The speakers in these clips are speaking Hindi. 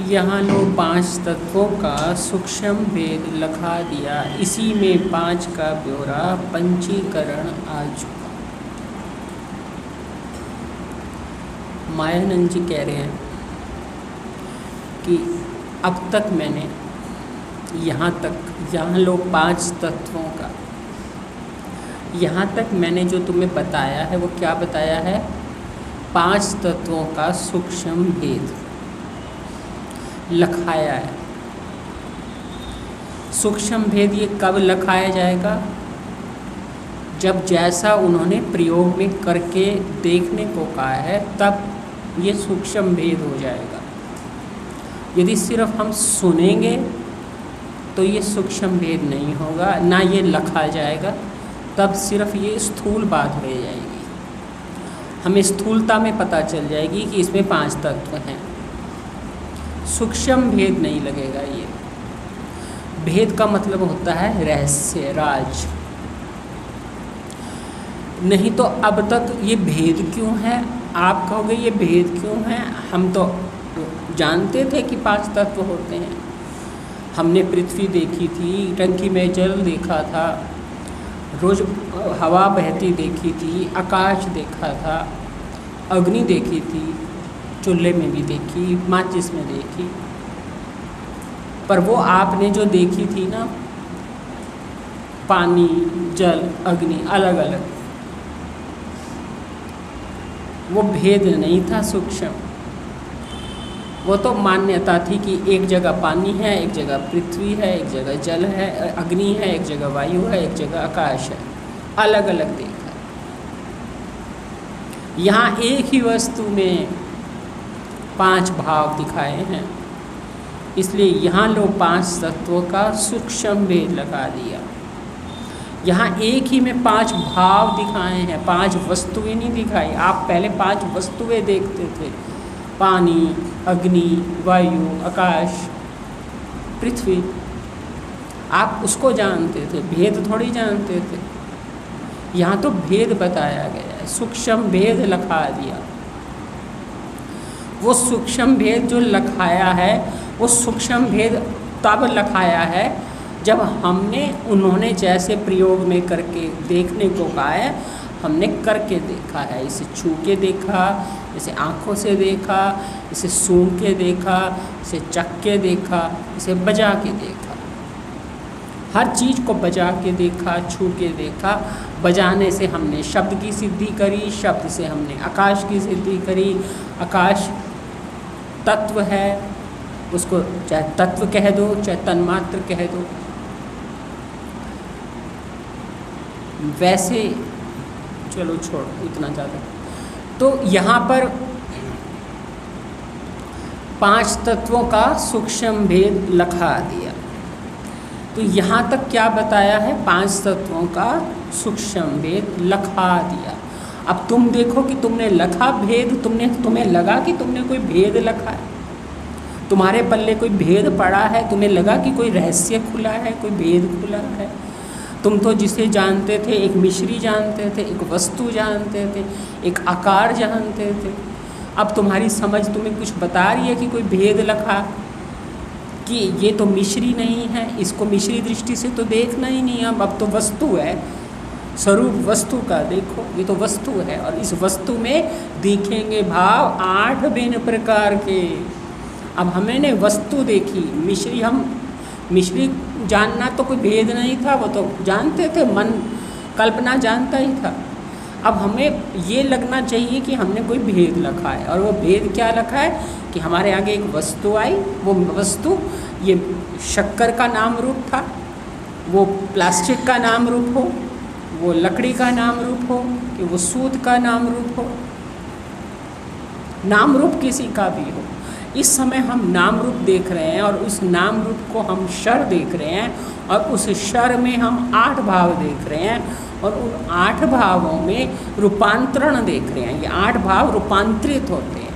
यहाँ लोग 5 तत्वों का सूक्ष्म भेद लखा दिया, इसी में 5 का ब्यौरा पंचीकरण आ चुका। मायानंद जी कह रहे हैं कि अब तक मैंने यहाँ लोग 5 तत्वों का, यहाँ तक मैंने जो तुम्हें बताया है वो क्या बताया है? 5 तत्वों का सूक्ष्म भेद लखाया है। सूक्ष्म भेद ये कब लखाया जाएगा? जब जैसा उन्होंने प्रयोग में करके देखने को कहा है तब ये सूक्ष्म भेद हो जाएगा। यदि सिर्फ हम सुनेंगे तो ये सूक्ष्म भेद नहीं होगा, ना ये लखा जाएगा, तब सिर्फ ये स्थूल बात रह जाएगी। हमें स्थूलता में पता चल जाएगी कि इसमें 5 तत्व हैं, सूक्ष्म भेद नहीं लगेगा। ये भेद का मतलब होता है रहस्य, राज। नहीं तो अब तक ये भेद क्यों है? आप कहोगे ये भेद क्यों है? हम तो जानते थे कि 5 तत्व होते हैं। हमने पृथ्वी देखी थी, टंकी में जल देखा था, रोज हवा बहती देखी थी, आकाश देखा था, अग्नि देखी थी, चूल्हे में भी देखी, माचिस में देखी। पर वो आपने जो देखी थी ना, पानी, जल, अग्नि अलग अलग, वो भेद नहीं था सूक्ष्म। वो तो मान्यता थी कि एक जगह पानी है, एक जगह पृथ्वी है, एक जगह जल है, अग्नि है, एक जगह वायु है, एक जगह आकाश है, अलग अलग देखा। यहाँ एक ही वस्तु में 5 भाव दिखाए हैं, इसलिए यहाँ लोग 5 तत्वों का सूक्ष्म भेद लगा दिया। यहाँ एक ही में 5 भाव दिखाए हैं, 5 वस्तुएं नहीं दिखाई। आप पहले 5 वस्तुएं देखते थे, पानी, अग्नि, वायु, आकाश, पृथ्वी, आप उसको जानते थे, भेद थोड़ी जानते थे। यहाँ तो भेद बताया गया है, सूक्ष्म भेद लखा दिया। वो सूक्ष्म भेद जो लखाया है, वो सूक्ष्म भेद तब लखाया है जब उन्होंने जैसे प्रयोग में करके देखने को कहा है, हमने करके देखा है। इसे छू के देखा, इसे आँखों से देखा, इसे सूंघ के देखा, इसे चख के देखा, इसे बजा के देखा। हर चीज़ को बजा के देखा, छू के देखा। बजाने से हमने शब्द की सिद्धि करी, शब्द से हमने आकाश की सिद्धि करी। आकाश तत्व है, उसको चाहे तत्व कह दो, चाहे तन्मात्र कह दो। वैसे चलो छोड़ो इतना ज़्यादा। तो यहाँ पर 5 तत्वों का सूक्ष्म भेद लखा दिया। तो यहाँ तक क्या बताया है? 5 तत्वों का सूक्ष्म भेद लखा दिया। अब तुम देखो कि तुमने लखा भेद, तुम्हें लगा कि तुमने कोई भेद लखा है, तुम्हारे पल्ले कोई भेद पड़ा है, तुम्हें लगा कि कोई रहस्य खुला है, कोई भेद खुला है। तुम तो जिसे जानते थे, एक मिश्री जानते थे, एक वस्तु जानते थे, एक आकार जानते थे। अब तुम्हारी समझ तुम्हें कुछ बता रही है कि कोई भेद लखा, कि ये तो मिश्री नहीं है, इसको मिश्री दृष्टि से तो देखना ही नहीं। अब तो वस्तु है, स्वरूप वस्तु का देखो, ये तो वस्तु है। और इस वस्तु में दिखेंगे भाव 8 भिन्न प्रकार के। अब हमने वस्तु देखी, मिश्री जानना तो कोई भेद नहीं था, वो तो जानते थे, मन कल्पना जानता ही था। अब हमें ये लगना चाहिए कि हमने कोई भेद लखा है। और वो भेद क्या लखा है कि हमारे आगे एक वस्तु आई, वो वस्तु ये शक्कर का नाम रूप था, वो प्लास्टिक का नाम रूप हो, वो लकड़ी का नाम रूप हो, कि वो सूत का नाम रूप हो, नाम रूप किसी का भी हो। इस समय हम नाम रूप देख रहे हैं और उस नाम रूप को हम शर देख रहे हैं और उस शर में हम 8 भाव देख रहे हैं और उन 8 भावों में रूपांतरण देख रहे हैं। ये 8 भाव रूपांतरित होते हैं।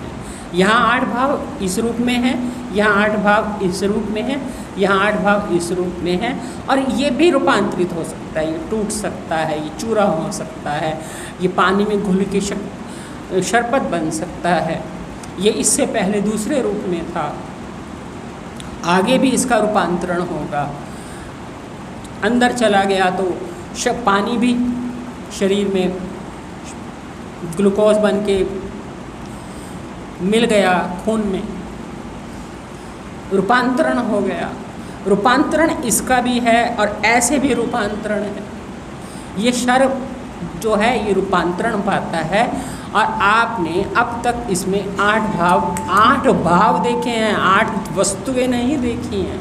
यहाँ 8 भाव इस रूप में है, यहाँ 8 भाव इस रूप में है, यहाँ 8 भाव इस रूप में है। और ये भी रूपांतरित हो सकता है, ये टूट सकता है, ये चूरा हो सकता है, ये पानी में घुल के शरबत बन सकता है। ये इससे पहले दूसरे रूप में था, आगे भी इसका रूपांतरण होगा। अंदर चला गया तो पानी भी शरीर में ग्लूकोज बन के मिल गया खून में, रूपांतरण हो गया। रूपांतरण इसका भी है और ऐसे भी रूपांतरण है। ये शर जो है ये रूपांतरण पाता है। और आपने अब तक इसमें 8 भाव देखे हैं, 8 वस्तुएं नहीं देखी हैं।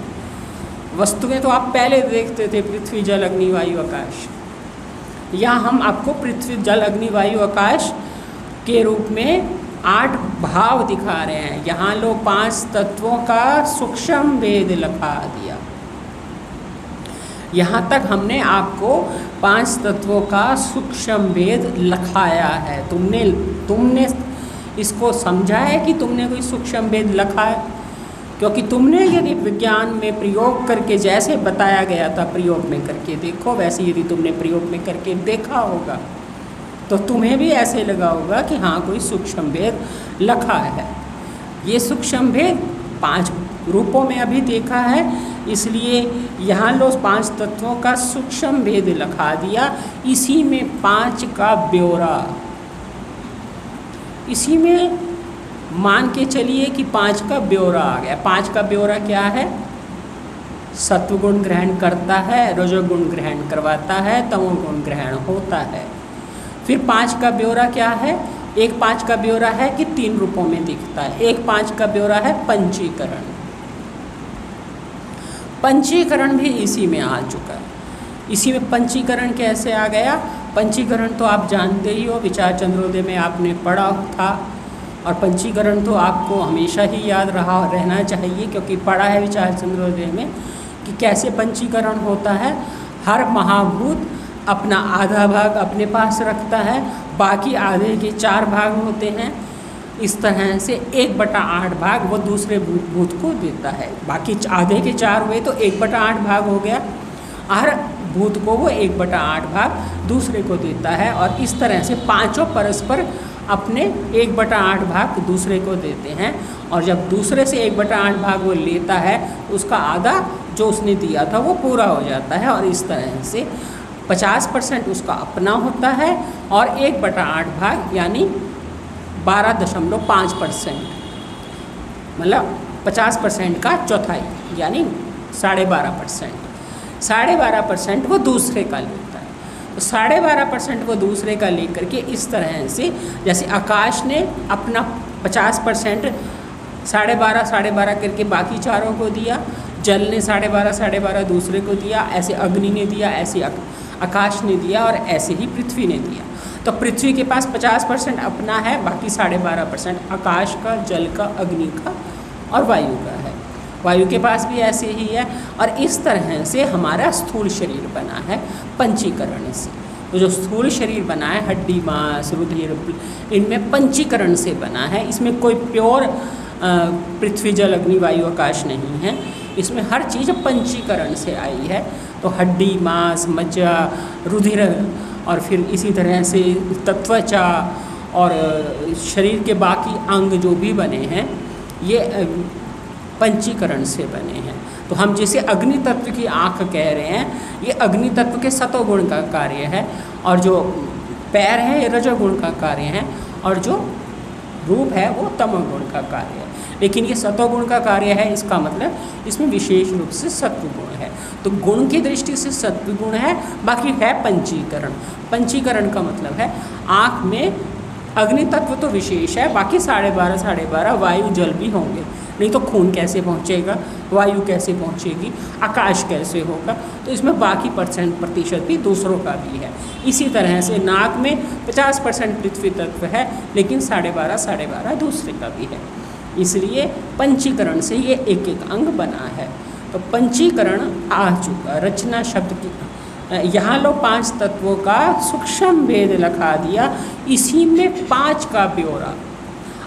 वस्तुएं तो आप पहले देखते थे, पृथ्वी जल अग्नि वायु आकाश। यहाँ हम आपको पृथ्वी जल अग्नि वायु आकाश के रूप में 8 भाव दिखा रहे हैं। यहाँ लो 5 तत्वों का सूक्ष्म भेद लखा दिया। यहाँ तक हमने आपको 5 तत्वों का सूक्ष्म भेद लखाया है। तुमने इसको समझा है कि तुमने कोई सूक्ष्म भेद लखा है? क्योंकि तुमने यदि विज्ञान में प्रयोग करके जैसे बताया गया था प्रयोग में करके देखो, वैसे यदि तुमने प्रयोग में करके देखा होगा तो तुम्हें भी ऐसे लगा होगा कि हाँ कोई सूक्ष्म भेद लखा है। ये सूक्ष्म भेद 5 रूपों में अभी देखा है, इसलिए यहाँ लो 5 तत्वों का सूक्ष्म भेद लखा दिया। इसी में 5 का ब्यौरा, इसी में मान के चलिए कि 5 का ब्यौरा आ गया। 5 का ब्यौरा क्या है? सत्वगुण ग्रहण करता है, रजोगुण ग्रहण करवाता है, तमोगुण ग्रहण होता है। फिर 5 का ब्यौरा क्या है? एक 5 का ब्यौरा है कि 3 रूपों में दिखता है। एक 5 का ब्यौरा है पंचीकरण। पंचीकरण भी इसी में आ चुका है। इसी में पंचीकरण कैसे आ गया? पंचीकरण तो आप जानते ही हो, विचार चंद्रोदय में आपने पढ़ा था। और पंचीकरण तो आपको हमेशा ही याद रहना चाहिए, क्योंकि पढ़ा है विचार चंद्रोदय में कि कैसे पंचीकरण होता है। हर महाभूत अपना आधा भाग अपने पास रखता है, बाकी आधे के 4 भाग होते हैं। इस तरह से 1/8 भाग वो दूसरे भूत को देता है। बाकी आधे के 4 हुए तो 1/8 भाग हो गया। हर भूत को वो 1/8 भाग दूसरे को देता है। और इस तरह से 5 परस्पर अपने 1/8 भाग दूसरे को देते हैं। और जब दूसरे से 1/8 भाग वो लेता है, उसका आधा जो उसने दिया था वो पूरा हो जाता है। और इस तरह से 50% उसका अपना होता है और 1/8 भाग यानी 12.5%, मतलब 50% का चौथाई यानी 12.5%। 12.5% वो दूसरे का लेता है। तो 12.5% वो दूसरे का लेकर के इस तरह से, जैसे आकाश ने अपना 50% 12.5 करके बाकी चारों को दिया, जल ने 12.5 दूसरे को दिया, ऐसे अग्नि ने दिया, ऐसे आकाश ने दिया और ऐसे ही पृथ्वी ने दिया। तो पृथ्वी के पास 50% अपना है, बाकी 12.5% आकाश का, जल का, अग्नि का और वायु का है। वायु के पास भी ऐसे ही है। और इस तरह से हमारा स्थूल शरीर बना है पंचीकरण से। तो जो स्थूल शरीर बना है, हड्डी, मांस, रुधिर, इनमें पंचीकरण से बना है। इसमें कोई प्योर पृथ्वी जल अग्नि वायु आकाश नहीं है। इसमें हर चीज़ पंचीकरण से आई है। तो हड्डी, मांस, मज्जा, रुधिर और फिर इसी तरह से त्वचा और शरीर के बाकी अंग जो भी बने हैं ये पंचीकरण से बने हैं। तो हम जिसे अग्नि तत्व की आँख कह रहे हैं, ये अग्नि तत्व के सतोगुण का कार्य है। और जो पैर है ये रजोगुण का कार्य है। और जो रूप है वो तमोगुण का कार्य है। लेकिन ये सतोगुण का कार्य है, इसका मतलब इसमें विशेष रूप से सत्वगुण है। तो गुण की दृष्टि से सत्वगुण है, बाकी है पंचीकरण। पंचीकरण का मतलब है आँख में अग्नि तत्व तो विशेष है, बाकी 12.5 वायु जल भी होंगे। नहीं तो खून कैसे पहुँचेगा, वायु कैसे पहुँचेगी, आकाश कैसे होगा। तो इसमें बाकी प्रतिशत भी दूसरों का भी है। इसी तरह से नाक में 50% पृथ्वी तत्व है, लेकिन 12.5 दूसरे का भी है। इसलिए पंचीकरण से ये एक एक अंग बना है। तो पंचीकरण आ चुका। रचना शब्द की यहाँ लो 5 तत्वों का सूक्ष्म भेद लखा दिया। इसी में 5 का ब्यौरा।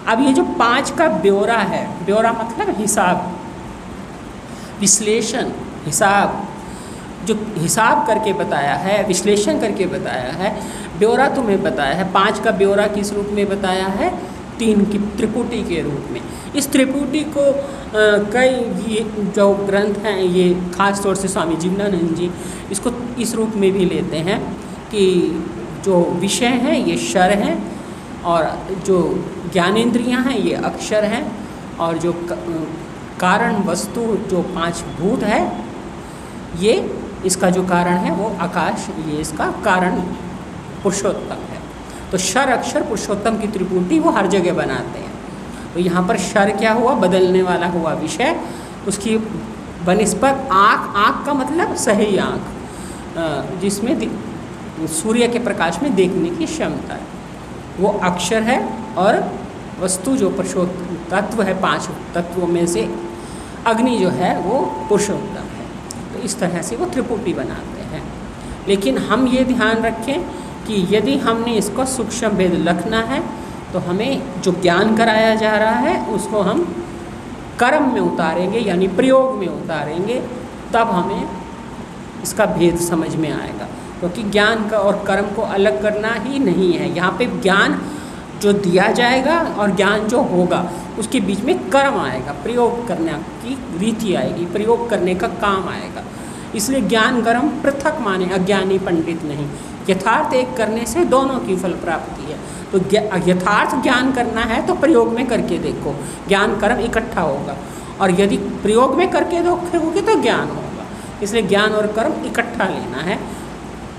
अब ये जो 5 का ब्यौरा है, ब्यौरा मतलब हिसाब, विश्लेषण, हिसाब, जो हिसाब करके बताया है, विश्लेषण करके बताया है। ब्यौरा तुम्हें बताया है। 5 का ब्यौरा किस रूप में बताया है? तीन की त्रिपुटी के रूप में। इस त्रिपुटी को कई ये जो ग्रंथ हैं ये खास तौर से स्वामी जीवनानंद जी इसको इस रूप में भी लेते हैं कि जो विषय हैं ये शर हैं और जो ज्ञानेंद्रियां हैं ये अक्षर हैं और जो कारण वस्तु जो पांच भूत है ये इसका जो कारण है वो आकाश, ये इसका कारण पुरुषोत्तम है। तो शर अक्षर पुरुषोत्तम की त्रिपुटी वो हर जगह बनाते हैं। तो यहाँ पर शर क्या हुआ, बदलने वाला हुआ विषय, उसकी बनिस्बत आँख, आँख का मतलब सही आँख जिसमें सूर्य के प्रकाश में देखने की क्षमता है, वो अक्षर है। और वस्तु जो पुरुषोत्तम तत्व है, पांच तत्वों में से अग्नि जो है वो पुरुषोत्तम है। तो इस तरह से वो त्रिपुटी बनाते हैं। लेकिन हम ये ध्यान रखें कि यदि हमने इसको सूक्ष्म भेद लिखना है तो हमें जो ज्ञान कराया जा रहा है उसको हम कर्म में उतारेंगे, यानी प्रयोग में उतारेंगे, तब हमें इसका भेद समझ में आएगा। क्योंकि ज्ञान का और कर्म को अलग करना ही नहीं है। यहाँ पे ज्ञान जो दिया जाएगा और ज्ञान जो होगा उसके बीच में कर्म आएगा, प्रयोग करने की रीति आएगी, प्रयोग करने का काम आएगा। इसलिए ज्ञान कर्म पृथक माने, अज्ञानी पंडित नहीं। यथार्थ एक करने से दोनों की फल प्राप्ति है। तो यथार्थ ज्ञान करना है तो प्रयोग में करके देखो, ज्ञान कर्म इकट्ठा होगा। और यदि प्रयोग में करके देखोगे तो ज्ञान होगा। इसलिए ज्ञान और कर्म इकट्ठा लेना है।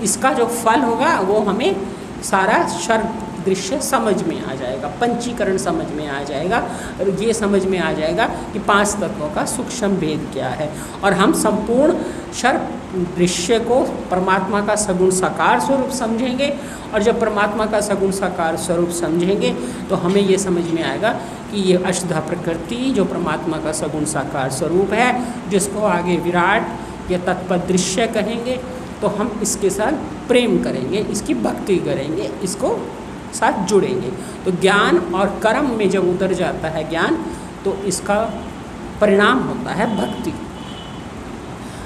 इसका जो फल होगा वो हमें सारा शर दृश्य समझ में आ जाएगा, पंचीकरण समझ में आ जाएगा, और ये समझ में आ जाएगा कि पांच तत्वों का सूक्ष्म भेद क्या है। और हम संपूर्ण शर दृश्य को परमात्मा का सगुण साकार स्वरूप समझेंगे। और जब परमात्मा का सगुण साकार स्वरूप समझेंगे तो हमें ये समझ में आएगा कि ये अष्टधा प्रकृति जो परमात्मा का सगुण साकार स्वरूप है, जिसको आगे विराट या तत्पद दृश्य कहेंगे, तो हम इसके साथ प्रेम करेंगे, इसकी भक्ति करेंगे, इसको साथ जुड़ेंगे। तो ज्ञान और कर्म में जब उतर जाता है ज्ञान, तो इसका परिणाम होता है भक्ति।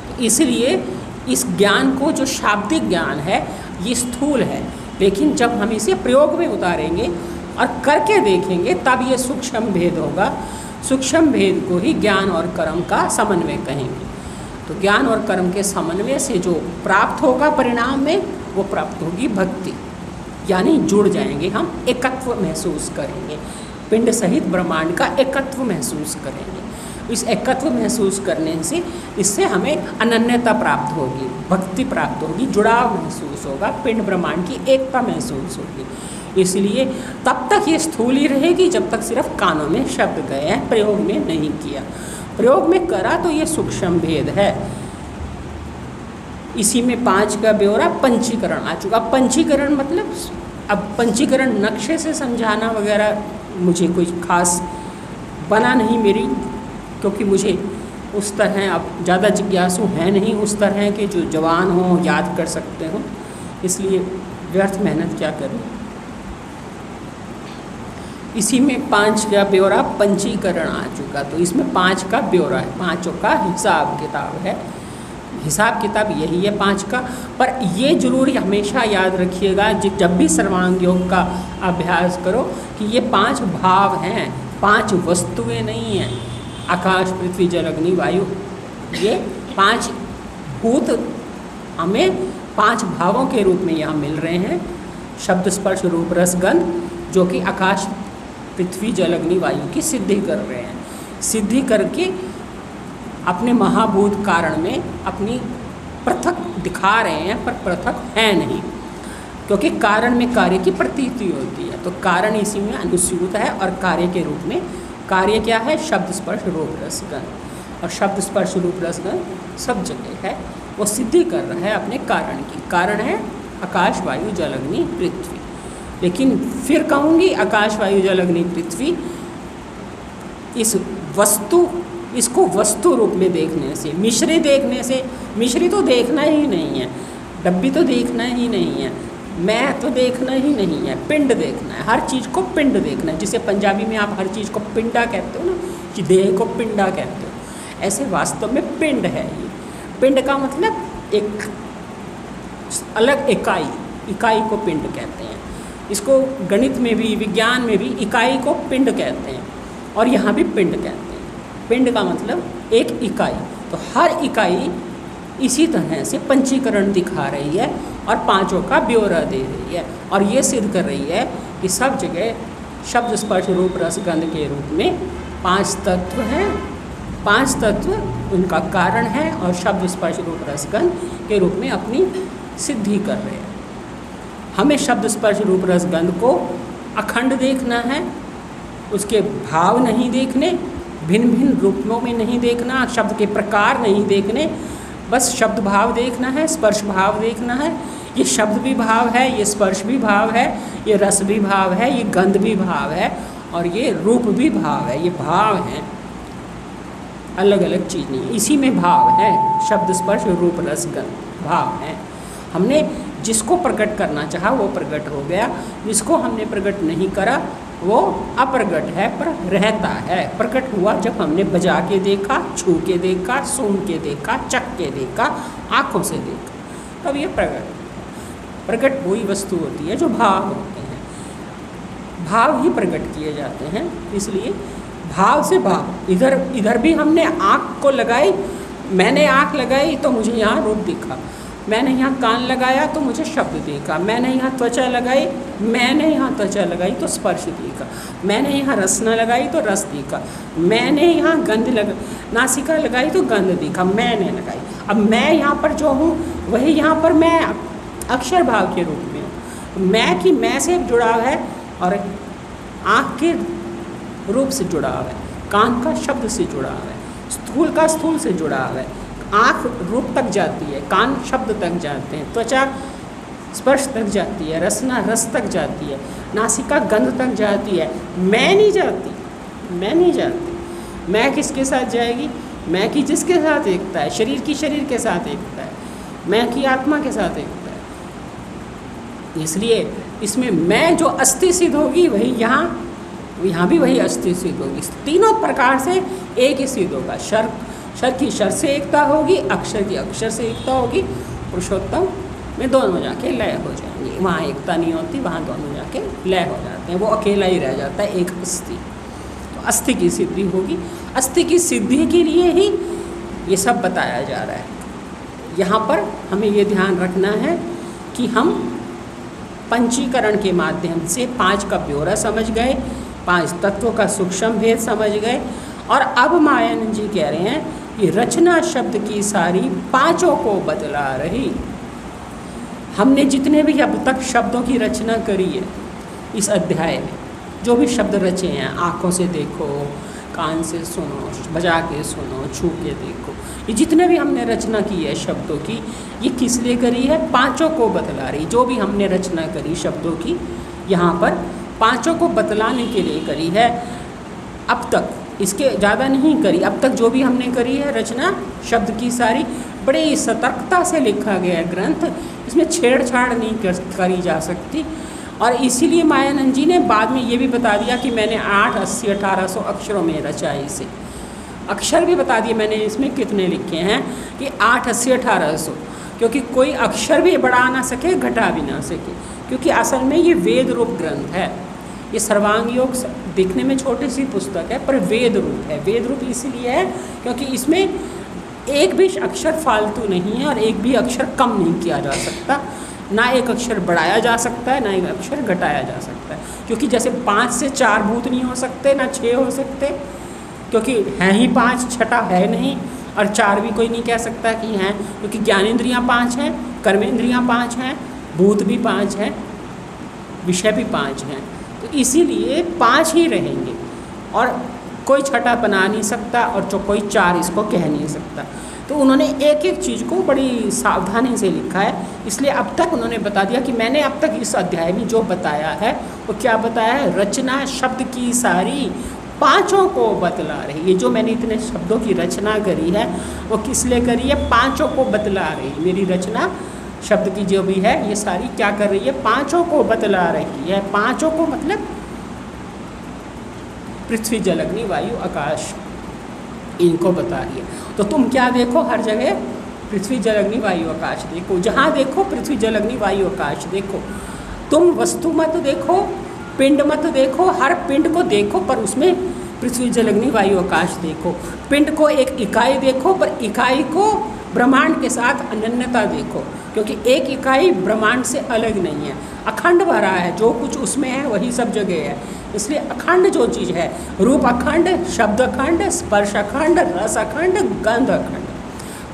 तो इसलिए इस ज्ञान को, जो शाब्दिक ज्ञान है, ये स्थूल है, लेकिन जब हम इसे प्रयोग में उतारेंगे और करके देखेंगे तब ये सूक्ष्म भेद होगा। सूक्ष्म भेद को ही ज्ञान और कर्म का समन्वय कहेंगे। तो ज्ञान और कर्म के समन्वय से जो प्राप्त होगा परिणाम में, वो प्राप्त होगी भक्ति, यानी जुड़ जाएंगे हम, एकत्व महसूस करेंगे, पिंड सहित ब्रह्मांड का एकत्व महसूस करेंगे। इस एकत्व महसूस करने से इससे हमें अनन्यता प्राप्त होगी, भक्ति प्राप्त होगी, जुड़ाव महसूस होगा, पिंड ब्रह्मांड की एकता महसूस होगी। इसलिए तब तक ये स्थूल ही रहेगी जब तक सिर्फ कानों में शब्द गए हैं, प्रयोग में नहीं किया। प्रयोग में करा तो ये सूक्ष्म भेद है। इसी में पांच का ब्यौरा पंचीकरण आ चुका। पंचीकरण मतलब, अब पंचीकरण नक्शे से समझाना वगैरह मुझे कोई खास बना नहीं मेरी, क्योंकि मुझे उस तरह अब ज़्यादा जिज्ञासु हैं नहीं, उस तरह के जो जवान हों, याद कर सकते हो, इसलिए व्यर्थ मेहनत क्या करूं। इसी में पांच का ब्यौरा पंचीकरण आ चुका। तो इसमें पांच का ब्यौरा है, पांचों का हिसाब किताब है। हिसाब किताब यही है पांच का। पर ये जरूर हमेशा याद रखिएगा जब भी सर्वांग योग का अभ्यास करो कि ये पांच भाव हैं, पांच वस्तुएं नहीं हैं। आकाश, पृथ्वी, जल, अग्नि, वायु, ये पांच भूत हमें पांच भावों के रूप में यहाँ मिल रहे हैं। शब्द, स्पर्श, रूप, रस, गंध, जो कि आकाश, पृथ्वी, जल, अग्नि, वायु की सिद्धि कर रहे हैं। सिद्धि करके अपने महाभूत कारण में अपनी पृथक दिखा रहे हैं, पर पृथक है नहीं, क्योंकि कारण में कार्य की प्रतीति होती है। तो कारण इसी में अनुस्यूत है और कार्य के रूप में, कार्य क्या है? शब्द, स्पर्श, रूप, रस, गंध। और शब्द, स्पर्श, रूप, रस, गंध सब जगह है, वो सिद्धि कर रहा है अपने कारण की। कारण है आकाश, वायु, जल, अग्नि, पृथ्वी। लेकिन फिर कहूँगी आकाश, वायु, जल, अग्नि, पृथ्वी, इस वस्तु, इसको वस्तु रूप में देखने से, मिश्री देखने से, मिश्री तो देखना ही नहीं है, डब्बी तो देखना ही नहीं है, मैं तो देखना ही नहीं है, पिंड देखना है, हर चीज़ को पिंड देखना है। जिसे पंजाबी में आप हर चीज़ को पिंडा कहते हो ना, कि देह को पिंडा कहते हो, ऐसे वास्तव में पिंड है ये। पिंड का मतलब एक अलग इकाई, इकाई को पिंड कहते हैं। इसको गणित में भी, विज्ञान में भी इकाई को पिंड कहते हैं, और यहाँ भी पिंड कहते हैं। पिंड का मतलब एक इकाई। तो हर इकाई इसी तरह से पंचीकरण दिखा रही है और पांचों का ब्यौरा दे रही है, और ये सिद्ध कर रही है कि सब जगह शब्द स्पर्श रूप रस गंध के रूप में 5 तत्व हैं। 5 तत्व उनका कारण है और शब्द स्पर्श रूप रस गंध के रूप में अपनी सिद्धि कर रहे हैं। हमें शब्द स्पर्श रूप रस गंध को अखंड देखना है, उसके भाव नहीं देखने, भिन्न भिन्न रूपों में नहीं देखना, शब्द के प्रकार नहीं देखने, बस शब्द भाव देखना है, स्पर्श भाव देखना है। ये शब्द भी भाव है, ये स्पर्श भी भाव है, ये रस भी भाव है, ये गंध भी भाव है, और ये रूप भी भाव है। ये भाव हैं, अलग अलग चीज़ नहीं, इसी में भाव है। शब्द स्पर्श रूप रस गंध भाव है। हमने जिसको प्रकट करना चाहा वो प्रकट हो गया, जिसको हमने प्रकट नहीं करा वो अप्रगट है, पर रहता है। प्रकट हुआ जब हमने बजा के देखा, छू के देखा, सूंघ के देखा, चख के देखा, आँखों से देखा, तब ये प्रकट। प्रकट वही वस्तु होती है जो भाव होते हैं, भाव ही प्रकट किए जाते हैं। इसलिए भाव से भाव, इधर भी हमने आँख को लगाई, मैंने आँख लगाई तो मुझे यहाँ रूप दिखा, मैंने यहाँ कान लगाया तो मुझे शब्द देखा, मैंने यहाँ त्वचा लगाई, मैंने यहाँ त्वचा लगाई तो स्पर्श देखा, मैंने यहाँ रसना लगाई तो रस देखा, मैंने यहाँ गंध नासिका लगाई तो गंध देखा, मैंने लगाई। अब मैं यहाँ पर जो हूँ वही यहाँ पर मैं अक्षर भाव के रूप में हूँ। मैं की मैं से जुड़ाव है और आँख के रूप से जुड़ाव है, कान का शब्द से जुड़ाव है, स्थूल का स्थूल से जुड़ाव है, आँख रूप तक जाती है, कान शब्द तक जाते हैं, त्वचा स्पर्श तक जाती है, रसना रस तक जाती है, नासिका गंध तक जाती है। मैं नहीं जाती, मैं नहीं जाती। मैं किसके साथ जाएगी? मैं की जिसके साथ एकता है, शरीर की शरीर के साथ एकता है, मैं की आत्मा के साथ एकता है। इसलिए इसमें मैं जो अस्थि सिद्ध होगी वही यहाँ भी वही अस्थि सिद्ध होगी। तीनों प्रकार से एक ही सिद्ध होगा। शर की शर से एकता होगी, अक्षर की अक्षर से एकता होगी, पुरुषोत्तम में दोनों जाके लय हो जाएंगे। वहाँ एकता नहीं होती, वहाँ दोनों जाके लय हो जाते हैं, वो अकेला ही रह जाता है, एक अस्थि। तो अस्थि की सिद्धि होगी। अस्थि की सिद्धि के लिए ही ये सब बताया जा रहा है। यहाँ पर हमें ये ध्यान रखना है कि हम पंचीकरण के माध्यम से 5 का ब्यौरा समझ गए, 5 तत्वों का सूक्ष्म भेद समझ गए, और अब मायानंद जी कह रहे हैं कि रचना शब्द की सारी 5 को बतला रही। हमने जितने भी अब तक शब्दों की रचना करी है इस अध्याय में, जो भी शब्द रचे हैं, आँखों से देखो, कान से सुनो, बजा के सुनो, छू के देखो, ये जितने भी हमने रचना की है शब्दों की, ये किस लिए करी है? 5 को बतला रही। जो भी हमने रचना करी शब्दों की, यहाँ पर 5 को बतलाने के लिए करी है। अब तक इसके ज़्यादा नहीं करी। अब तक जो भी हमने करी है रचना शब्द की सारी, बड़ी सतर्कता से लिखा गया ग्रंथ, इसमें छेड़छाड़ नहीं करी जा सकती। और इसीलिए मायानंद जी ने बाद में ये भी बता दिया कि मैंने 8, 80, 1800 अक्षरों में रचा है इसे। अक्षर भी बता दिए मैंने इसमें कितने लिखे हैं कि 8, 80, 1800, क्योंकि कोई अक्षर भी बढ़ा ना सके, घटा भी ना सके, क्योंकि असल में ये वेद रूप ग्रंथ है। ये सर्वांग योग दिखने में छोटी सी पुस्तक है, पर वेद रूप है। वेद रूप इसलिए है क्योंकि इसमें एक भी अक्षर फालतू नहीं है और एक भी अक्षर कम नहीं किया जा सकता, ना एक अक्षर बढ़ाया जा सकता है, ना एक अक्षर घटाया जा सकता है। क्योंकि जैसे 5 से 4 भूत नहीं हो सकते, ना 6 हो सकते, क्योंकि हैं ही 5, छठा है नहीं, और 4 भी कोई नहीं कह सकता कि हैं, क्योंकि ज्ञानेंद्रियाँ 5 हैं, कर्मेंद्रियाँ 5 हैं, भूत भी 5 हैं, विषय भी 5 हैं। तो इसीलिए 5 ही रहेंगे, और कोई छठा बना नहीं सकता और जो कोई 4 इसको कह नहीं सकता। तो उन्होंने एक एक चीज़ को बड़ी सावधानी से लिखा है। इसलिए अब तक उन्होंने बता दिया कि मैंने अब तक इस अध्याय में जो बताया है वो क्या बताया है? रचना शब्द की सारी 5 को बतला रही। ये जो मैंने इतने शब्दों की रचना करी है वो किस लिए करी है? 5 को बतला रही। मेरी रचना शब्द की जो भी है ये सारी क्या कर रही है? 5 को बतला रही है। 5 को मतलब पृथ्वी, जल, अग्नि, वायु, आकाश, इनको बता रही है। तो तुम क्या देखो? हर जगह पृथ्वी, जल, अग्नि, वायु, आकाश देखो। जहाँ देखो पृथ्वी, जल, अग्नि, वायु, आकाश देखो। तुम वस्तु मत देखो, पिंड मत देखो, हर पिंड को देखो पर उसमें पृथ्वी जल अग्नि वायु आकाश देखो। पिंड को एक इकाई देखो पर इकाई को ब्रह्मांड के साथ अनन्यता देखो, क्योंकि एक इकाई ब्रह्मांड से अलग नहीं है, अखंड भरा है, जो कुछ उसमें है वही सब जगह है। इसलिए अखंड जो चीज़ है, रूप अखंड, शब्द अखंड, स्पर्श अखंड, रस अखंड, गंध अखंड,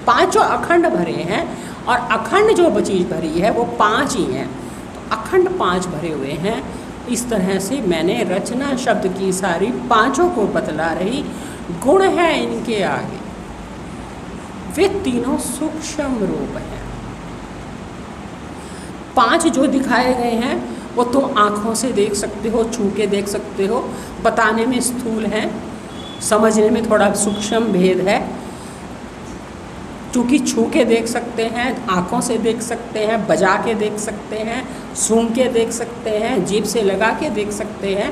पांचों अखंड भरे हैं। और अखंड जो चीज़ भरी है वो पांच ही हैं, तो अखंड पांच भरे हुए हैं। इस तरह से मैंने रचना शब्द की सारी पांचों को बतला रही। गुण है इनके आगे, वे तीनों सूक्ष्म रूप हैं। पांच जो दिखाए गए हैं वो तुम आँखों से देख सकते हो, छू के देख सकते हो, बताने में स्थूल हैं, समझने में थोड़ा सूक्ष्म भेद है। चूँकि छू के देख सकते हैं, आँखों से देख सकते हैं, बजा के देख सकते हैं, सूंघ के देख सकते हैं, जीभ से लगा के देख सकते हैं,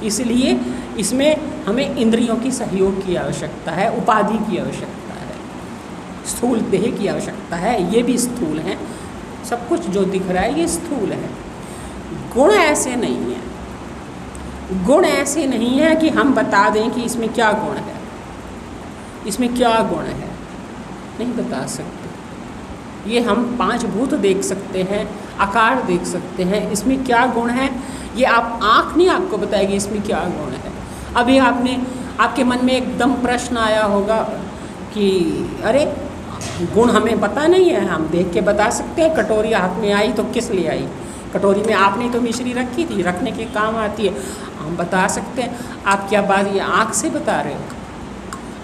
इसलिए इसमें हमें इंद्रियों की सहयोग की आवश्यकता है, उपाधि की आवश्यकता है, स्थूल देह की आवश्यकता है। ये भी स्थूल हैं, सब कुछ जो दिख रहा है ये स्थूल है। गुण ऐसे नहीं है, गुण ऐसे नहीं है कि हम बता दें कि इसमें क्या गुण है, इसमें क्या गुण है, नहीं बता सकते। ये हम पांच भूत देख सकते हैं, आकार देख सकते हैं, इसमें क्या गुण है ये आप आँख नहीं आपको बताएगी इसमें क्या गुण है। अभी आपके मन में एकदम प्रश्न आया होगा कि अरे गुण हमें पता नहीं है, हम देख के बता सकते हैं। कटोरी हाथ में आई तो किस लिए आई, कटोरी में आपने तो मिश्री रखी थी, रखने के काम आती है, हम बता सकते हैं। आप क्या बात ये आँख से बता रहे हो,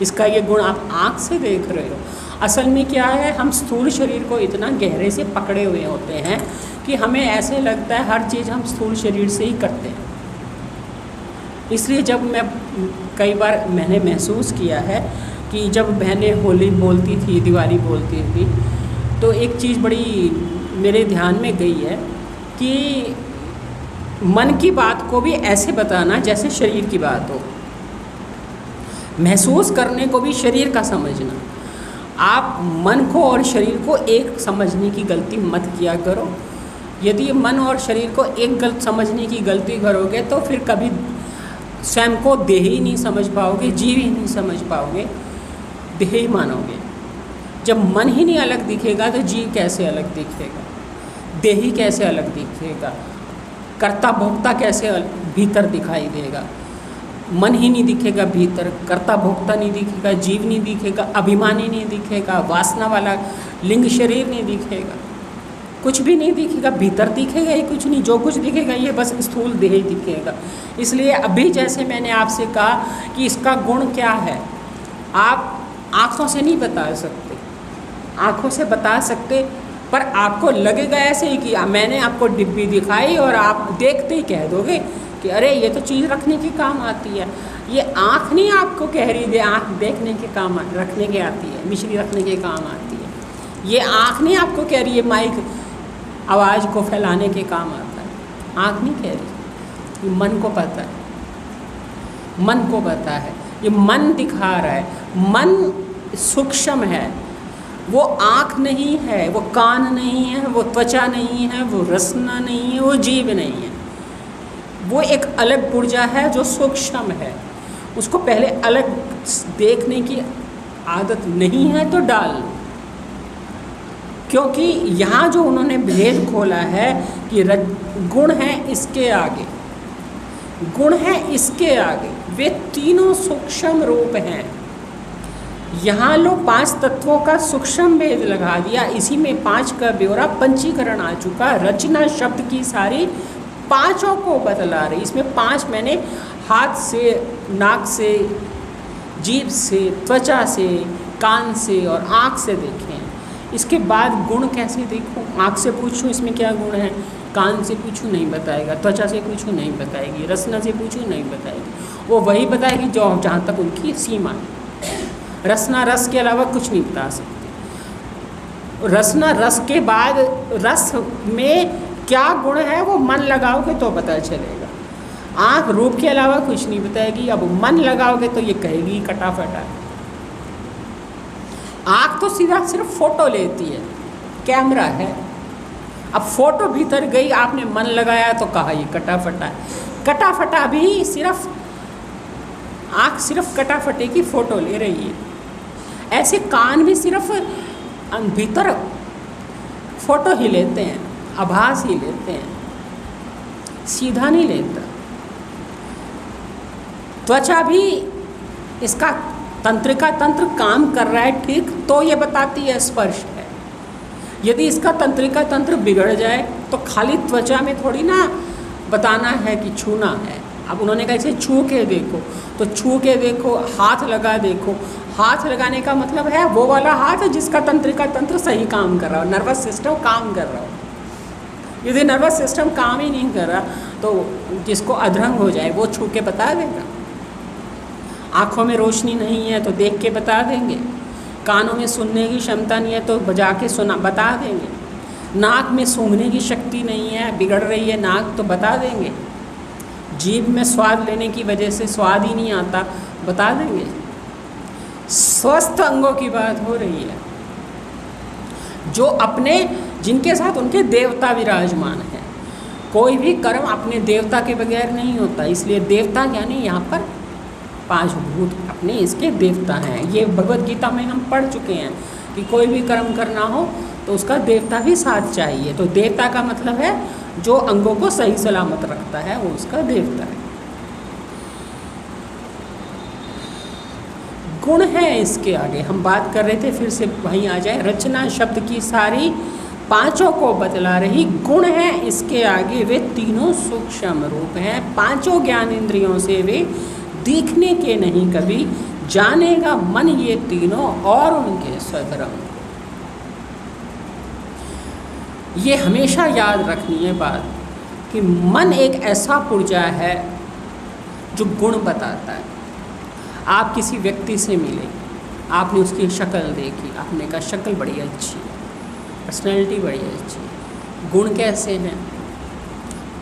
इसका ये गुण आप आँख से देख रहे हो। असल में क्या है, हम स्थूल शरीर को इतना गहरे से पकड़े हुए होते हैं कि हमें ऐसे लगता है हर चीज़ हम स्थूल शरीर से ही करते हैं। इसलिए जब कई बार मैंने महसूस किया है कि जब बहनें होली बोलती थी, दिवाली बोलती थी, तो एक चीज़ बड़ी मेरे ध्यान में गई है कि मन की बात को भी ऐसे बताना जैसे शरीर की बात हो, महसूस करने को भी शरीर का समझना। आप मन को और शरीर को एक समझने की गलती मत किया करो। यदि मन और शरीर को एक गलत समझने की गलती करोगे तो फिर कभी स्वयं को देह ही नहीं समझ पाओगे, जीव ही नहीं समझ पाओगे, देह ही मानोगे। जब मन ही नहीं अलग दिखेगा तो जीव कैसे अलग दिखेगा, देह ही कैसे अलग दिखेगा, कर्ता भोक्ता कैसे भीतर दिखाई देगा। मन ही नहीं दिखेगा भीतर, कर्ता भोक्ता नहीं दिखेगा, जीव नहीं दिखेगा, अभिमानी नहीं दिखेगा, वासना वाला लिंग शरीर नहीं दिखेगा, कुछ भी नहीं दिखेगा, भीतर दिखेगा ही कुछ नहीं। जो कुछ दिखेगा ये बस स्थूल देह दिखेगा। इसलिए अभी जैसे मैंने आपसे कहा कि इसका गुण क्या है, आप आँखों से नहीं बता सकते, आँखों से बता सकते पर आपको लगेगा ऐसे ही कि मैंने आपको डिब्बी दिखाई और आप देखते ही कह दोगे कि अरे ये तो चीज़ रखने के काम आती है। ये आँख नहीं आपको कह रही है आँख देखने के काम रखने के आती है, मिश्री रखने के काम आती है। ये आँख नहीं आपको कह रही है माइक आवाज़ को फैलाने के काम आता है, आँख नहीं कह रही, ये मन को पता है, मन को पता है, ये मन दिखा रहा है। मन सूक्ष्म है, वो आँख नहीं है, वो कान नहीं है, वो त्वचा नहीं है, वो रसना नहीं है, वो जीभ नहीं है। वो एक अलग ऊर्जा है जो सूक्ष्म है, उसको पहले अलग देखने की आदत नहीं है तो डाल, क्योंकि यहाँ जो उन्होंने भेद खोला है कि गुण है इसके आगे, गुण है इसके आगे, वे तीनों सूक्ष्म रूप हैं। यहाँ लोग पांच तत्वों का सूक्ष्म भेद लगा दिया, इसी में पांच का ब्यौरा पंचीकरण आ चुका। रचना शब्द की सारी पांचों को बतला रही। इसमें पांच मैंने हाथ से, नाक से, जीभ से, त्वचा से, कान से और आँख से देखे हैं। इसके बाद गुण कैसे देखूं? आँख से पूछूं इसमें क्या गुण है, कान से पूछूं नहीं बताएगा, त्वचा से पूछूं नहीं बताएगी, रसना से पूछूं नहीं बताएगी। वो वही बताएगी जो जहाँ तक उनकी सीमा है। रसना रस के अलावा कुछ नहीं बता सकते। रसना रस के बाद रस में क्या गुण है वो मन लगाओगे तो पता चलेगा। आँख रूप के अलावा कुछ नहीं बताएगी, अब मन लगाओगे तो ये कहेगी कटाफटा। आँख तो सीधा सिर्फ फोटो लेती है, कैमरा है। अब फोटो भीतर गई, आपने मन लगाया तो कहा ये कटा फटा है। कटा फटा भी सिर्फ आँख सिर्फ कटा फटे की फ़ोटो ले रही है, ऐसे कान भी सिर्फ भीतर फ़ोटो ही लेते हैं, आभास ही लेते हैं, सीधा नहीं लेता। त्वचा भी इसका तंत्रिका तंत्र काम कर रहा है ठीक, तो ये बताती है स्पर्श है। यदि इसका तंत्रिका तंत्र बिगड़ जाए तो खाली त्वचा में थोड़ी ना बताना है कि छूना है। अब उन्होंने कहा इसे छू के देखो, तो छू के देखो, हाथ लगा देखो। हाथ लगाने का मतलब है वो वाला हाथ जिसका तंत्रिका तंत्र सही काम कर रहा हो, नर्वस सिस्टम काम कर रहा हो। यदि नर्वस सिस्टम काम ही नहीं कर रहा तो जिसको अधरंग हो जाए वो छू के बता देगा। आँखों में रोशनी नहीं है तो देख के बता देंगे, कानों में सुनने की क्षमता नहीं है तो बजा के सुना बता देंगे, नाक में सूंघने की शक्ति नहीं है, बिगड़ रही है नाक तो बता देंगे, जीभ में स्वाद लेने की वजह से स्वाद ही नहीं आता बता देंगे। स्वस्थ अंगों की बात हो रही है, जो अपने जिनके साथ उनके देवता विराजमान है। कोई भी कर्म अपने देवता के बगैर नहीं होता, इसलिए देवता यानी यहाँ पर 5 भूत अपने इसके देवता हैं। ये भगवत गीता में हम पढ़ चुके हैं कि कोई भी कर्म करना हो तो उसका देवता भी साथ चाहिए। तो देवता का मतलब है जो अंगों को सही सलामत रखता है वो उसका देवता है। गुण है इसके आगे, हम बात कर रहे थे फिर से वहीं आ जाए। रचना शब्द की सारी 5 को बतला रही। गुण है इसके आगे, वे तीनों सूक्ष्म रूप हैं, 5 ज्ञान इंद्रियों से वे दिखने के नहीं कभी, जानेगा मन ये तीनों और उनके स्वधर्म। ये हमेशा याद रखनी है बात कि मन एक ऐसा पुर्जा है जो गुण बताता है। आप किसी व्यक्ति से मिले, आपने उसकी शक्ल देखी, आपने कहा शक्ल बड़ी अच्छी है, पर्सनैलिटी बड़ी अच्छी है। गुण कैसे हैं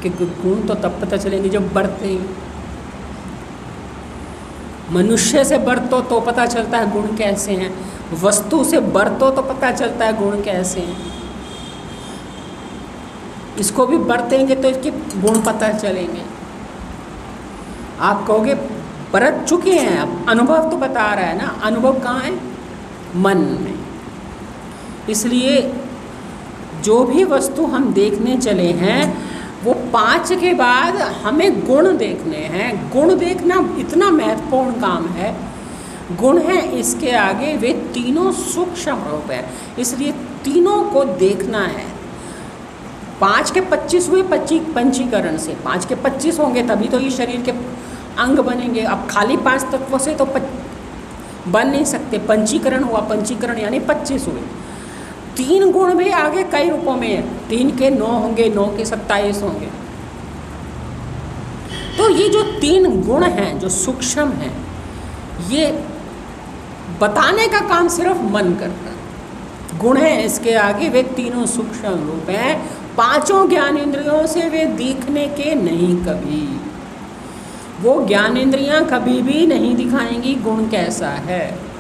कि गुण तो तब पता चलेंगे जब बढ़ते हैं। मनुष्य से बरतो तो पता चलता है गुण कैसे हैं, वस्तु से बरतो तो पता चलता है गुण कैसे हैं। इसको भी बरतेंगे तो इसके गुण पता चलेंगे। आप कहोगे बरत चुके हैं, अब अनुभव तो बता रहा है ना, अनुभव कहाँ है? मन में। इसलिए जो भी वस्तु हम देखने चले हैं वो 5 के बाद हमें गुण देखने हैं। गुण देखना इतना महत्वपूर्ण काम है। गुण है इसके आगे, वे तीनों सूक्ष्म रूप है, इसलिए तीनों को देखना है। 5 के 25 हुए पंचीकरण से, 5 के 25 होंगे तभी तो ये शरीर के अंग बनेंगे। अब खाली 5 तत्वों से तो बन नहीं सकते। पंचीकरण हुआ, पंचीकरण यानी 25 हुए। 3 गुण भी आगे कई रूपों में है, 3 के 9 होंगे, 9 के 27 होंगे। तो ये जो 3 गुण हैं जो सूक्ष्म हैं, ये बताने का काम सिर्फ मन करता है। गुण है इसके आगे, वे तीनों सूक्ष्म रूप हैं, 5 ज्ञान इंद्रियों से वे दिखने के नहीं कभी। वो ज्ञान इंद्रियां कभी भी नहीं दिखाएंगी गुण कैसा है।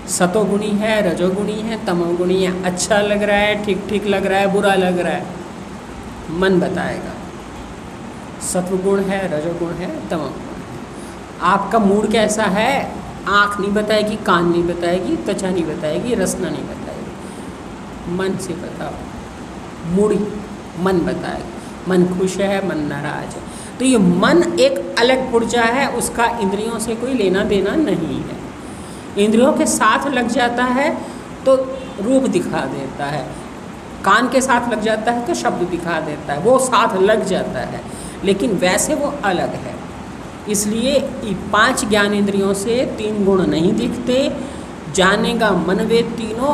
सतोगुणी है, रजोगुणी है, तमोगुणी है, अच्छा लग रहा है, ठीक ठीक लग रहा है, बुरा लग रहा है, मन बताएगा। सत्वगुण है, रजोगुण है, तमोगुण है। आपका मूड कैसा है, आँख नहीं बताएगी, कान नहीं बताएगी, त्वचा नहीं बताएगी, रसना नहीं बताएगी, मन से बताओ। मूड मन बताएगा, मन खुश है, मन नाराज है। तो ये मन एक अलग पुर्जा है, उसका इंद्रियों से कोई लेना देना नहीं है। इंद्रियों के साथ लग जाता है तो रूप दिखा देता है, कान के साथ लग जाता है तो शब्द दिखा देता है, वो साथ लग जाता है, लेकिन वैसे वो अलग है। इसलिए 5 ज्ञान इंद्रियों से 3 गुण नहीं दिखते। जानेगा मन वे तीनों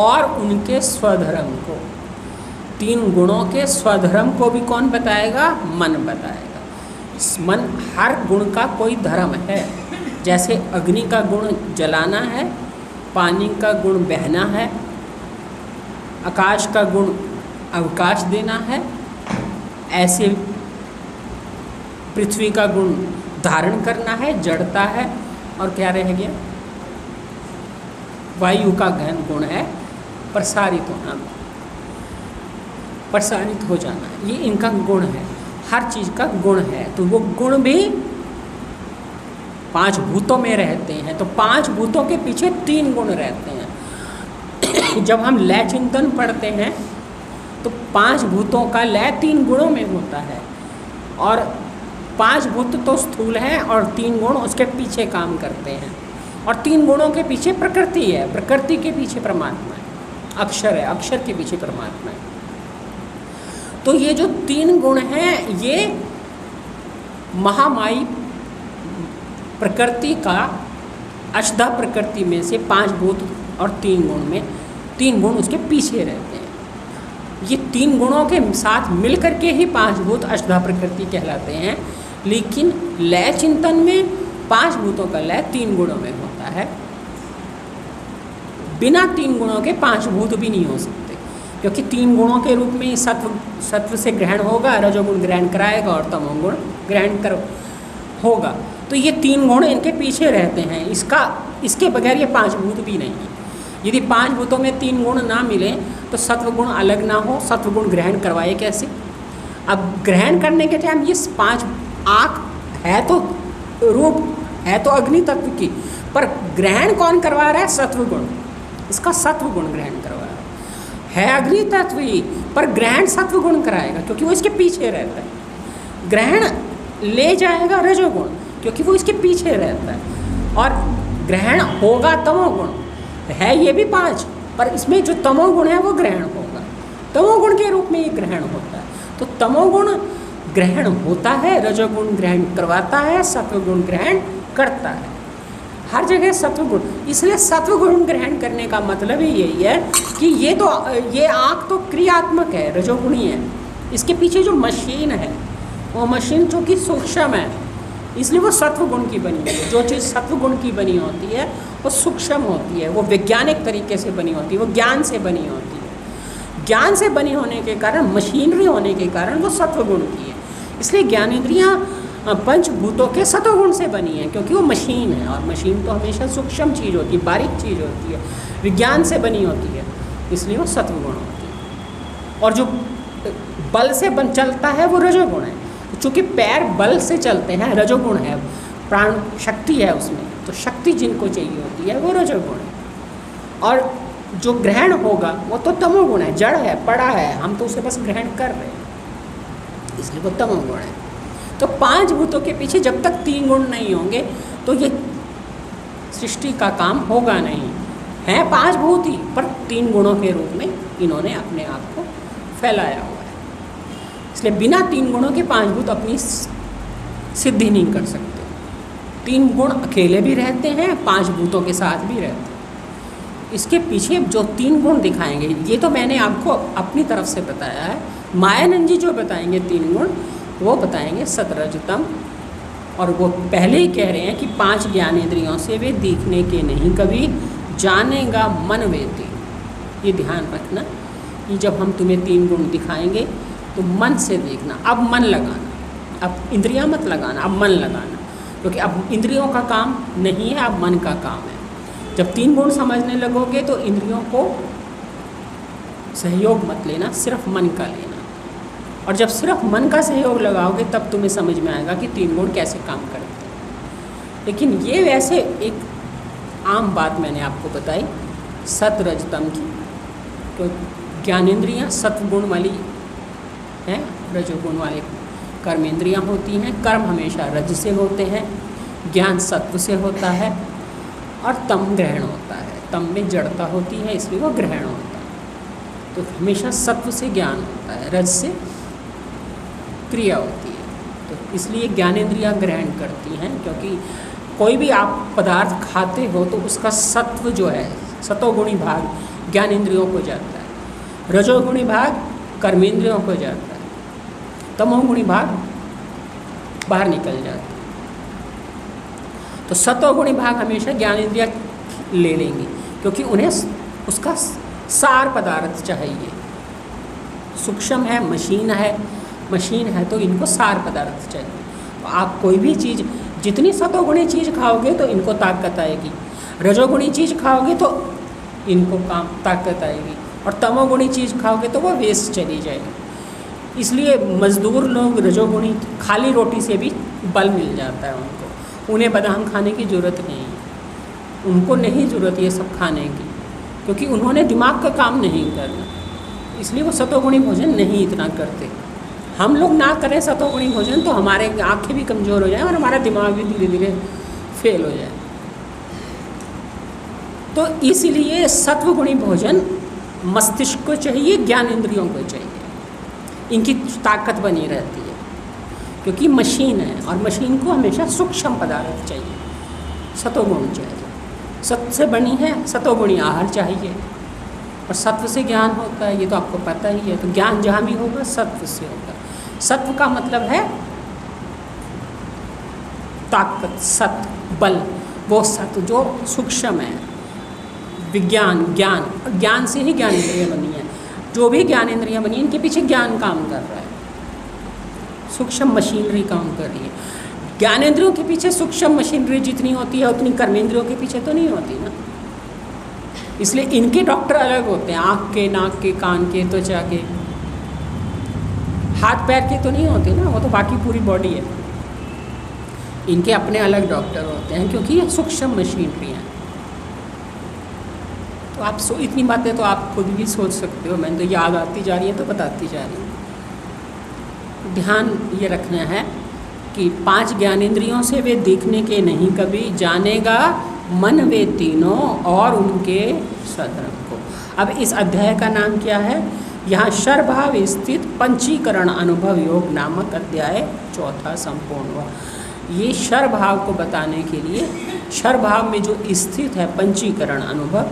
और उनके स्वधर्म को। 3 गुणों के स्वधर्म को भी कौन बताएगा? मन बताएगा। मन, हर गुण का कोई धर्म है। जैसे अग्नि का गुण जलाना है, पानी का गुण बहना है, आकाश का गुण अवकाश देना है, ऐसे पृथ्वी का गुण धारण करना है, जड़ता है, और क्या रह गया? वायु का गहन गुण है प्रसारित होना। प्रसारित हो जाना, ये इनका गुण है, हर चीज़ का गुण है। तो वो गुण भी 5 भूतों में रहते हैं, तो 5 भूतों के पीछे 3 गुण रहते हैं। जब हम लय चिंतन पढ़ते हैं तो 5 भूतों का लय 3 गुणों में होता है, और 5 भूत तो स्थूल हैं और 3 गुण उसके पीछे काम करते हैं, और 3 गुणों के पीछे प्रकृति है, प्रकृति के पीछे परमात्मा है, अक्षर है, अक्षर के पीछे परमात्मा है। तो ये जो 3 गुण हैं ये महामाई प्रकृति का, अष्टा प्रकृति में से 5 भूत और 3 गुण में 3 गुण उसके पीछे रहते हैं। ये 3 गुणों के साथ मिलकर के ही 5 भूत अष्टा प्रकृति कहलाते हैं, लेकिन लय चिंतन में 5 भूतों का लय 3 गुणों में होता है। बिना 3 गुणों के 5 भूत भी नहीं हो सकते, क्योंकि 3 गुणों के रूप में सत्व से ग्रहण होगा, रजोगुण ग्रहण कराएगा और तमोगुण ग्रहण होगा। तो ये 3 गुण इनके पीछे रहते हैं, इसके बगैर ये 5 भूत भी नहीं है। यदि 5 भूतों में 3 गुण ना मिले तो सत्वगुण अलग ना हो, सत्वगुण ग्रहण करवाए कैसे? अब ग्रहण करने के टाइम ये 5 आँख है तो रूप है तो अग्नि तत्व की, पर ग्रहण कौन करवा रहा है? सत्वगुण, इसका सत्वगुण ग्रहण करवा रहा है अग्नि तत्व ही, पर ग्रहण सत्वगुण कराएगा क्योंकि वो इसके पीछे रहता है। ग्रहण ले जाएगा रजोगुण क्योंकि वो इसके पीछे रहता है, और ग्रहण होगा तमोगुण, है ये भी 5, पर इसमें जो तमोगुण है वो ग्रहण होगा, तमोगुण के रूप में ये ग्रहण होता है। तो तमोगुण ग्रहण होता है, रजोगुण ग्रहण करवाता है, सत्वगुण ग्रहण करता है, हर जगह सत्वगुण। इसलिए सत्वगुण ग्रहण करने का मतलब ही यही है कि ये आँख तो क्रियात्मक है, रजोगुणी है, इसके पीछे जो मशीन है वो मशीन जो कि सूक्ष्म है, इसलिए वो सत्वगुण की बनी है। जो चीज़ सत्वगुण की बनी होती है वो सूक्ष्म होती है, वो वैज्ञानिक तरीके से बनी होती है, वो ज्ञान से बनी होती है। ज्ञान से बनी होने के कारण, मशीनरी होने के कारण वो सत्वगुण की है। इसलिए ज्ञानेंद्रियाँ पंचभूतों के सत्वगुण से बनी है, क्योंकि वो मशीन है, और मशीन तो हमेशा सूक्ष्म चीज़ होती है, बारीक चीज़ होती है, विज्ञान से बनी होती है, इसलिए वो सत्वगुण होती है। और जो बल से चलता है वो रजोगुण है, चूँकि पैर बल से चलते हैं, रजोगुण है, प्राण शक्ति है उसमें, तो शक्ति जिनको चाहिए होती है वो रजोगुण है। और जो ग्रहण होगा वो तो तमोगुण है, जड़ है, पड़ा है, हम तो उसे बस ग्रहण कर रहे हैं, इसलिए वो तमोगुण है। तो 5 भूतों के पीछे जब तक 3 गुण नहीं होंगे तो ये सृष्टि का काम होगा नहीं। हैं 5 भूत ही, पर 3 गुणों के रूप में इन्होंने अपने आप को फैलाया हुआ है। इसलिए बिना 3 गुणों के 5 भूत अपनी सिद्धि नहीं कर सकते। 3 गुण अकेले भी रहते हैं, 5 भूतों के साथ भी रहते हैं। इसके पीछे जो 3 गुण दिखाएंगे, ये तो मैंने आपको अपनी तरफ से बताया है, मायानंद जी जो बताएंगे 3 गुण वो बताएंगे सतरजतम, और वो पहले ही कह रहे हैं कि 5 ज्ञानेंद्रियों से वे दिखने के नहीं, कभी जानेगा मन वेती। ये ध्यान रखना कि जब हम तुम्हें 3 गुण दिखाएंगे तो मन से देखना, अब मन लगाना, अब इंद्रियां मत लगाना, अब मन लगाना, क्योंकि अब इंद्रियों का काम नहीं है, अब मन का काम है। जब 3 गुण समझने लगोगे तो इंद्रियों को सहयोग मत लेना, सिर्फ मन का लेना, और जब सिर्फ मन का सहयोग लगाओगे तब तुम्हें समझ में आएगा कि 3 गुण कैसे काम करते हैं। लेकिन ये वैसे एक आम बात मैंने आपको बताई सतरजतम की, तो ज्ञानेंद्रियाँ सत्वगुण वाली हैं, रजोगुण वाले कर्मेंद्रियाँ होती हैं, कर्म हमेशा रज से होते हैं, ज्ञान सत्व से होता है, और तम ग्रहण होता है, तम में जड़ता होती है इसलिए वो ग्रहण होता है। तो हमेशा सत्व से ज्ञान होता है, रज से क्रिया होती है, तो इसलिए ज्ञानेंद्रियाँ ग्रहण करती हैं, क्योंकि कोई भी आप पदार्थ खाते हो तो उसका सत्व जो है, सतोगुणी भाग ज्ञानेंद्रियों को जाता है, रजोगुणी भाग कर्मेंद्रियों को जाता है, तमोगुणी भाग बाहर निकल जाता है। तो सतोगुणी भाग हमेशा ज्ञानेंद्रियाँ ले लेंगी, क्योंकि उन्हें उसका सार पदार्थ चाहिए। सूक्ष्म है, मशीन है तो इनको सार पदार्थ चाहिए। तो आप कोई भी चीज़, जितनी सतोगुणी चीज़ खाओगे तो इनको ताकत आएगी, रजोगुणी चीज़ खाओगे तो इनको ताकत आएगी, और तमोगुणी चीज़ खाओगे तो वो वेस्ट चली जाएगी। इसलिए मज़दूर लोग रजोगुणी खाली रोटी से भी बल मिल जाता है उनको, उन्हें बादाम खाने की ज़रूरत नहीं है, उनको नहीं ज़रूरत ये सब खाने की, क्योंकि उन्होंने दिमाग का काम नहीं करना, इसलिए वो सतोगुणी भोजन नहीं इतना करते। हम लोग ना करें सतोगुणी भोजन तो हमारे आँखें भी कमज़ोर हो जाएं और हमारा दिमाग भी धीरे धीरे फेल हो जाए। तो इसलिए सत्वगुणी भोजन मस्तिष्क को चाहिए, ज्ञानेंद्रियों को चाहिए, इनकी ताकत बनी रहती है, क्योंकि मशीन है और मशीन को हमेशा सूक्ष्म पदार्थ चाहिए, सतोगुण चाहिए, सत्व से बनी है, सतोगुणी आहार चाहिए, और सत्व से ज्ञान होता है, ये तो आपको पता ही है। तो ज्ञान जहाँ भी होगा सत्व से होगा। सत्व का मतलब है ताकत, सत्व, बल, वो सत्व जो सूक्ष्म है, विज्ञान, ज्ञान, ज्ञान से ही ज्ञानेंद्रियाँ बनी है, जो भी ज्ञानेंद्रियाँ बनी इनके पीछे ज्ञान काम कर रहा है, सूक्ष्म मशीनरी काम कर रही है। ज्ञानेंद्रियों के पीछे सूक्ष्म मशीनरी जितनी होती है उतनी कर्मेंद्रियों के पीछे तो नहीं होती ना, इसलिए इनके डॉक्टर अलग होते हैं, आँख के, नाक के, कान के, त्वचा के, हाथ पैर के तो नहीं होते ना, वो तो बाकी पूरी बॉडी है, इनके अपने अलग डॉक्टर होते हैं, क्योंकि ये सूक्ष्म मशीनरी हैं। तो आप इतनी बातें तो आप खुद भी सोच सकते हो, मैंने तो याद आती जा रही है तो बताती जा रही हूँ। ध्यान ये रखना है कि 5 ज्ञानेंद्रियों से वे देखने के नहीं कभी, जानेगा मन वे तीनों और उनके सधर्म को। अब इस अध्याय का नाम क्या है? यहाँ शरभाव स्थित पंचीकरण अनुभव योग नामक अध्याय 4 संपूर्ण हुआ। ये शरभाव को बताने के लिए, शरभाव में जो स्थित है पंचीकरण अनुभव,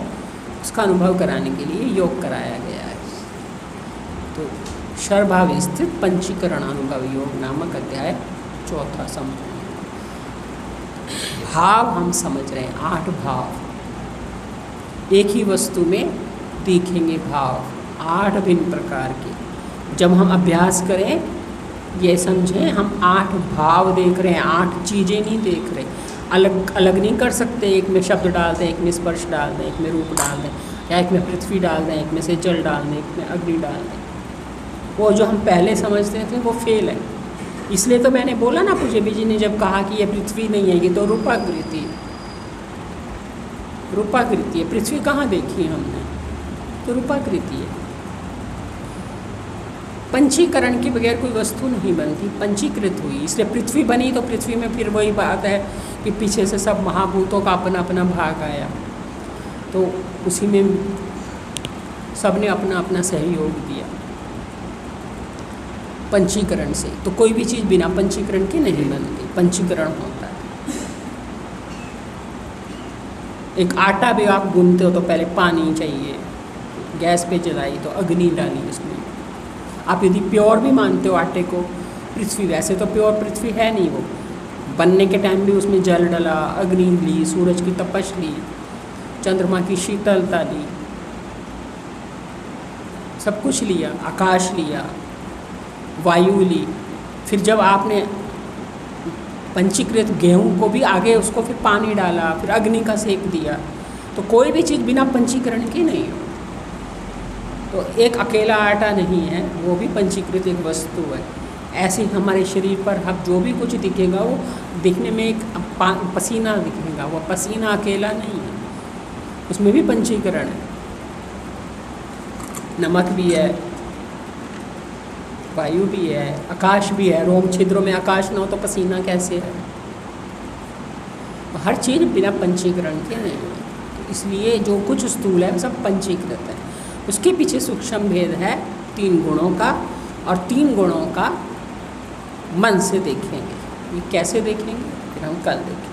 उसका अनुभव कराने के लिए योग कराया गया है। तो शरभाव स्थित पंचीकरण अनुभव योग नामक अध्याय 4 संपूर्ण। भाव हम समझ रहे हैं, 8 भाव एक ही वस्तु में दिखेंगे, भाव 8 भिन्न प्रकार के। जब हम अभ्यास करें, ये समझें हम 8 भाव देख रहे हैं, 8 चीज़ें नहीं देख रहे, अलग अलग नहीं कर सकते। एक में शब्द डाल दें, एक में स्पर्श डाल दें, एक में रूप डाल दें, या एक में पृथ्वी डाल दें, एक में से जल डाल दें, एक में अग्नि डाल दें। वो जो हम पहले समझते थे वो फेल है। इसलिए तो मैंने बोला ना, पूज्य जी ने जब कहा कि ये पृथ्वी नहीं है, ये तो रूपाकृति है, रूपाकृति है। पृथ्वी कहाँ देखी हमने? तो रूपाकृति है। पंचीकरण के बगैर कोई वस्तु नहीं बनती, पंचीकृत हुई, इसलिए पृथ्वी बनी। तो पृथ्वी में फिर वही बात है कि पीछे से सब महाभूतों का अपना अपना भाग आया, तो उसी में सब ने अपना अपना सहयोग दिया पंचीकरण से। तो कोई भी चीज़ बिना पंचीकरण के नहीं बनती, पंचीकरण होता है। एक आटा भी आप गूंथते हो तो पहले पानी चाहिए, गैस पे जलाई तो अग्नि डाली उसमें। आप यदि प्योर भी मानते हो आटे को, पृथ्वी, वैसे तो प्योर पृथ्वी है नहीं, वो बनने के टाइम भी उसमें जल डला, अग्नि ली, सूरज की तपश ली, चंद्रमा की शीतलता ली, सब कुछ लिया, आकाश लिया, वायु ली। फिर जब आपने पंचीकृत गेहूँ को भी आगे उसको फिर पानी डाला, फिर अग्नि का सेक दिया, तो कोई भी चीज़ बिना पंचीकरण के नहीं हो। तो एक अकेला आटा नहीं है, वो भी पंचीकृत एक वस्तु है। ऐसे हमारे शरीर पर अब जो भी कुछ दिखेगा वो दिखने में एक पसीना दिखेगा, वो पसीना अकेला नहीं है, उसमें भी पंचीकरण है। नमक भी है, वायु भी है, आकाश भी है। रोम छिद्रों में आकाश ना हो तो पसीना कैसे है? हर चीज़ बिना पंचीकरण के नहीं है। तो इसलिए जो कुछ स्थूल है सब पंचीकृत है। उसके पीछे सूक्ष्म भेद है 3 गुणों का, और 3 गुणों का मन से देखेंगे। ये कैसे देखेंगे फिर हम कल देखेंगे।